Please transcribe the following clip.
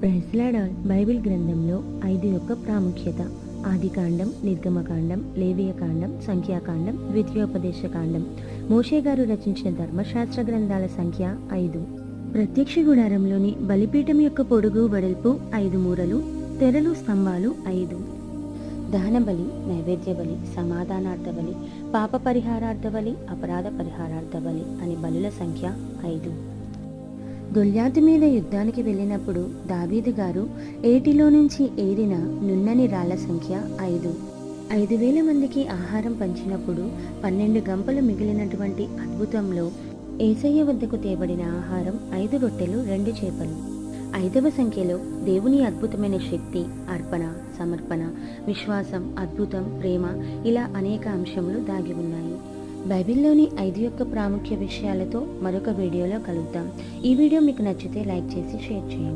Praise lord all. Bible గ్రంథంలో 5 యొక్క ప్రాముఖ్యత. ఆదికాండం, నిర్గమకాండం, లేవియకాండం, సంఖ్యాకాండం, ద్వితీయోపదేశకాండం. మోషే గారు రచించిన ధర్మశాస్త్ర గ్రంథాల సంఖ్య 5. ప్రత్యక్ష గుడారంలోని బలిపీఠం యొక్క పొడుగు వెడల్పు 5 మూరలు, తెరలు, స్తంభాలు 5. దహన బలి, నైవేద్య బలి, సమాధానార్థ బలి, పాప పరిహారార్థ బలి, అపరాధ పరిహారార్థ బలి అని బలుల సంఖ్య 5. గొల్యాతు మీద యుద్ధానికి వెళ్ళినప్పుడు దావీదు గారు ఏటిలో నుంచి ఏరిన నున్నని రాళ్ల సంఖ్య 5. 5,000 మందికి ఆహారం పంచినప్పుడు 12 గంపలు మిగిలినటువంటి అద్భుతంలో యేసయ్య వద్దకు తేబడిన ఆహారం 5 రొట్టెలు 2 చేపలు. 5వ సంఖ్యలో దేవుని అద్భుతమైన శక్తి, అర్పణ, సమర్పణ, విశ్వాసం, అద్భుతం, ప్రేమ ఇలా అనేక అంశములు దాగి ఉన్నాయి. బైబిల్లోని 5 యొక్క ప్రాముఖ్య విషయాలతో మరొక వీడియోలో కలుద్దాం. ఈ వీడియో మీకు నచ్చితే లైక్ చేసి షేర్ చేయండి.